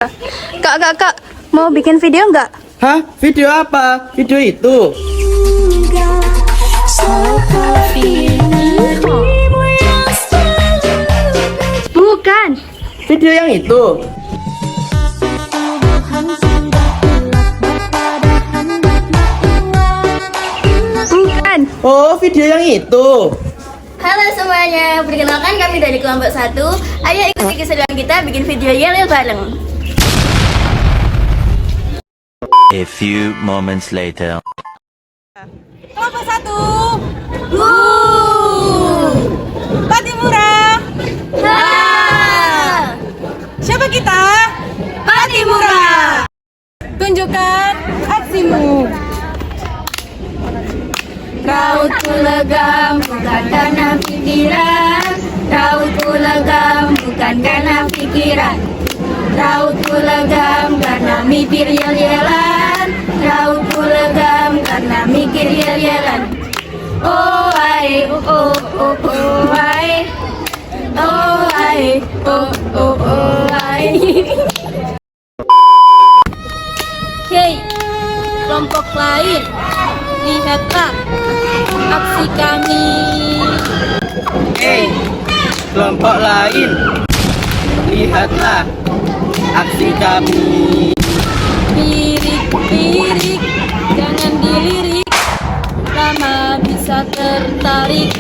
Kak, mau bikin video nggak? Hah? Video apa? Video itu? Bukan. Video yang itu? Bukan. Oh, video yang itu. Halo semuanya, perkenalkan kami dari kelompok 1. Ayo ikuti keseruan kita bikin video yel-yel bareng. A few moments later. Kelompok 1. Patimura. Siapa kita? Patimura. Tunjukkan aksimu. Rautku legam bukan karena pikiran. Rautku legam bukan karena pikiran. Rautku legam karena mikir yel-yelan. Rautku legam karena mikir yel-yelan. Oh ai, oh oh oh ai. Oh ai, oh oh oh ai. Hei, kelompok lain, lihatlah aksi kami. Hei, kelompok lain, lihatlah aksi kami. Lirik, jangan dilirik, lama bisa tertarik.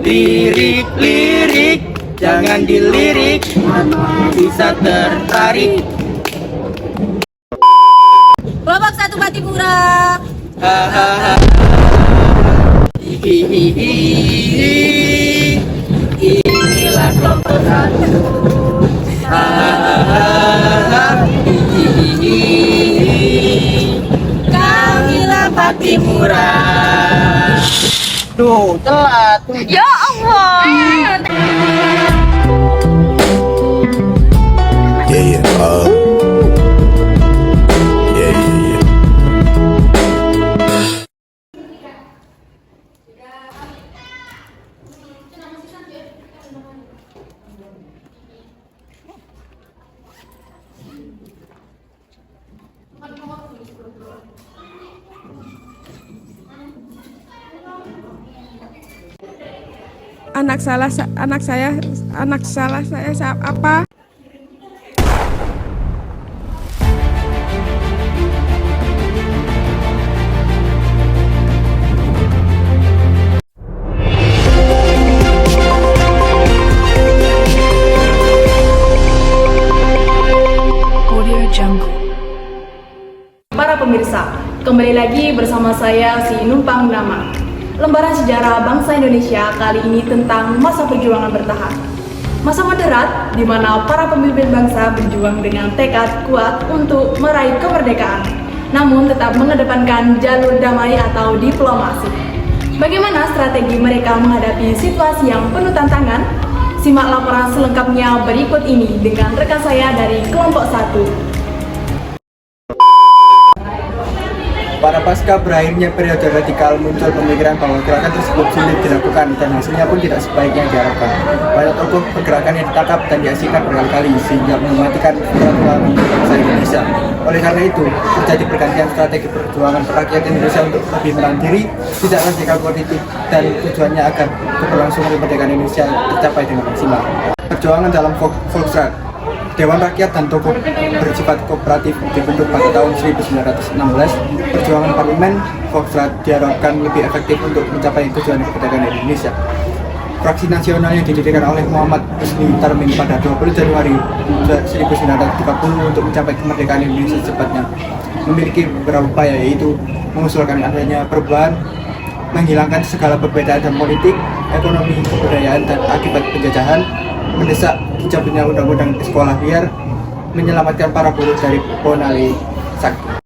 Lirik, jangan dilirik, bisa tertarik. Kelompok 1 Patimura. Hahaha. Hihihi. Inilah kelompok 1. Hahaha. Hihihi. Kamilah Patimura. Duh, telat. Ya Allah. Yeah, yeah. Anak salah saya apa? Para pemirsa, kembali lagi bersama saya si Numpang Nama. Lembaran sejarah bangsa Indonesia kali ini tentang masa perjuangan bertahan. Masa moderat di mana para pemimpin bangsa berjuang dengan tekad kuat untuk meraih kemerdekaan, namun tetap mengedepankan jalur damai atau diplomasi. Bagaimana strategi mereka menghadapi situasi yang penuh tantangan? Simak laporan selengkapnya berikut ini dengan rekan saya dari kelompok 1. Pada pasca berakhirnya periode radikal muncul pemikiran bahwa gerakan tersebut sulit dilakukan dan hasilnya pun tidak sebaik yang diharapkan. Banyak tokoh pergerakan yang ditangkap dan diasingkan berkali-kali sehingga mematikan perjuangan bangsa Indonesia. Oleh karena itu, terjadi pergantian strategi perjuangan rakyat Indonesia untuk lebih mandiri, tidak radikal politik, dan tujuannya agar keberlangsungan kemerdekaan Indonesia tercapai dengan maksimal. Perjuangan dalam Volksraad, Dewan Rakyat dan tokoh bersifat kooperatif dibentuk pada tahun 1916. Perjuangan parlemen Volksraad diharapkan lebih efektif untuk mencapai tujuan kemerdekaan Indonesia. Fraksi nasional yang didirikan oleh Muhammad Husni Tarmin pada 20 Januari 1930 untuk mencapai kemerdekaan Indonesia secepatnya memiliki beberapa upaya, yaitu mengusulkan adanya perubahan, menghilangkan segala perbedaan dan politik, ekonomi, kebudayaan, dan akibat penjajahan, mendesak dicabutnya undang-undang sekolah liar, menyelamatkan para buruh dari Ponali Sakti.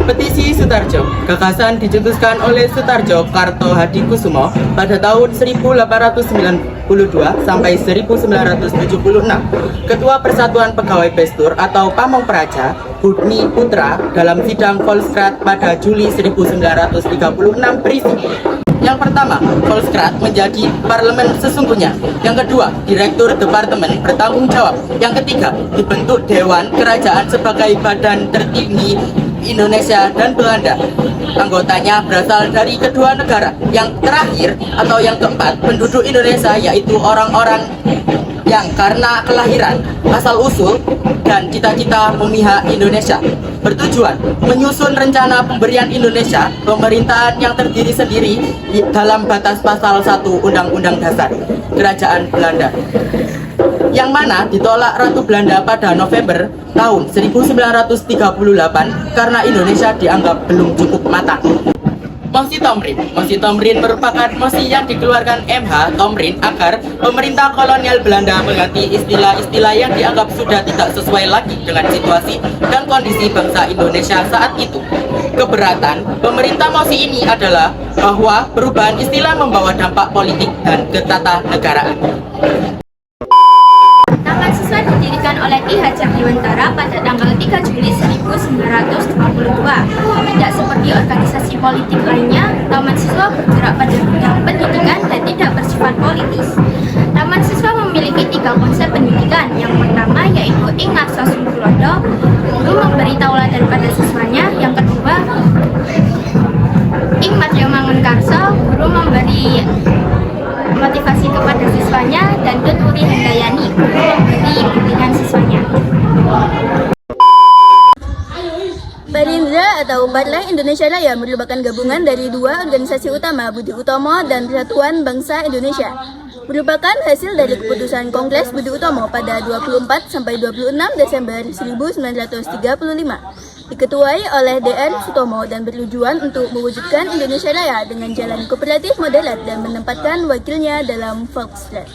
Petisi Sutarjo, gagasan dicetuskan oleh Sutarjo Kartohadikusumo pada tahun 1892 sampai 1976. Ketua Persatuan Pegawai Pestur atau Pamong Praja, Budi Putra, dalam sidang Volksraad pada Juli 1936 berisi, Yang pertama, Volkskrad menjadi parlemen sesungguhnya. Yang kedua, direktur departemen bertanggung jawab. Yang ketiga, dibentuk Dewan Kerajaan sebagai badan tertinggi Indonesia dan Belanda. Anggotanya berasal dari kedua negara. Yang terakhir atau yang keempat, penduduk Indonesia yaitu orang-orang yang karena kelahiran, asal usul, dan cita-cita memihak Indonesia bertujuan menyusun rencana pemberian Indonesia pemerintahan yang terdiri sendiri dalam batas pasal 1 Undang-Undang Dasar Kerajaan Belanda, yang mana ditolak Ratu Belanda pada November tahun 1938 karena Indonesia dianggap belum cukup matang. Mosi Tomrin merupakan mosi yang dikeluarkan MH Tomrin agar pemerintah kolonial Belanda mengganti istilah-istilah yang dianggap sudah tidak sesuai lagi dengan situasi dan kondisi bangsa Indonesia saat itu. Keberatan pemerintah mosi ini adalah bahwa perubahan istilah membawa dampak politik dan ketatanegaraan. Taman Siswa didirikan oleh Ki Hajar Dewantara pada tanggal 3 Juli 1952. Tidak seperti organisasi politik lainnya, Taman Siswa bergerak pada bidang pendidikan dan tidak bersifat politis. Taman Siswa memiliki 3 konsep pendidikan. Yang pertama yaitu ing ngasa sunggulodo, guru memberi tauladan pada siswanya. Yang kedua, ing madya mangun karso, guru memberi motivasi kepada siswanya, dan tuturi hendayani, guru memberi bimbingan siswanya. Barindra atau Partai Indonesia Raya merupakan gabungan dari dua organisasi utama, Budi Utomo dan Persatuan Bangsa Indonesia. Merupakan hasil dari keputusan Kongres Budi Utomo pada 24-26 Desember 1935. Diketuai oleh DR Sutomo dan bertujuan untuk mewujudkan Indonesia Raya dengan jalan kooperatif moderat dan menempatkan wakilnya dalam Volkskrad.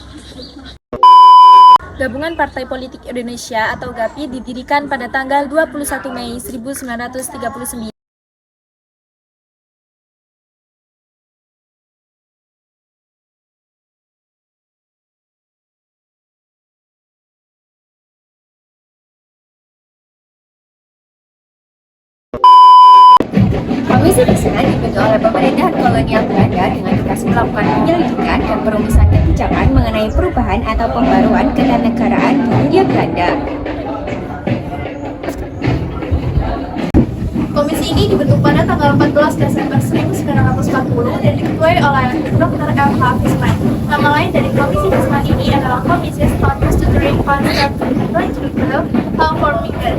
Gabungan Partai Politik Indonesia atau GAPI didirikan pada tanggal 21 Mei 1939. Komisi Pesanan dibentuk oleh pemerintahan kolonial Belanda dengan tugas melakukan penyelidikan dan perumusan kebijakan mengenai perubahan atau pembaruan ketatanegaraan di Hindia Belanda. Komisi ini dibentuk pada tanggal 14 Desember 1940 dan diketuai oleh Dr. M. H. Fisman. Nama lain dari Komisi Fisman ini adalah Komisi Statutory Concept How for Migran.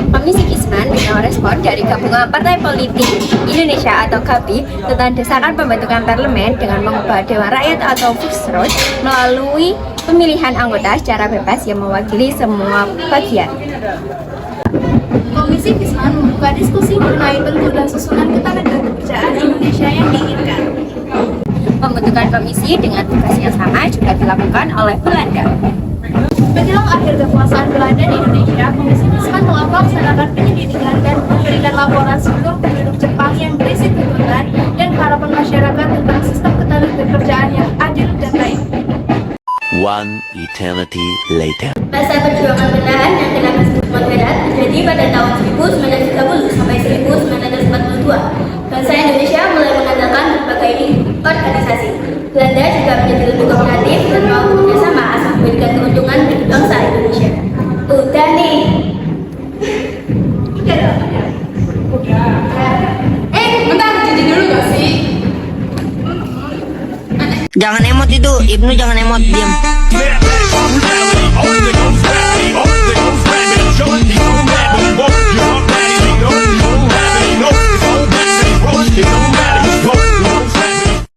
Komisi Kisman mengenal respon dari gabungan Partai Politik Indonesia atau GAPI tentang desakan pembentukan parlemen dengan mengubah Dewan Rakyat atau Volkskrad melalui pemilihan anggota secara bebas yang mewakili semua bagian. Komisi Kisman membuka diskusi mengenai bentuk dan susunan ketatanegaraan Indonesia yang diinginkan. Pembentukan komisi dengan tugas yang sama juga dilakukan oleh Belanda. Menjelang akhir kekuasaan Belanda di Indonesia, Komisi Kisman melaksanakan penyelidikan dan memberikan laporan seluruh penduduk Jepang yang berisi tuntutan dan harapan masyarakat tentang sistem ketenagakerjaan yang adil dan baik. One eternity later. Masa perjuangan bertahan yang telah disebut moderat terjadi pada tahun 1930 sampai 1942. Bangsa Indonesia mulai mengandalkan berbagai organisasi. Belanda juga menjadi lebih kooperatif dan mau bekerjasama asal memberikan keuntungan bagi bangsa Indonesia. Udah nih. Bentar, jadi dulu gak sih? Jangan emot itu, Ibnu jangan emot, diam.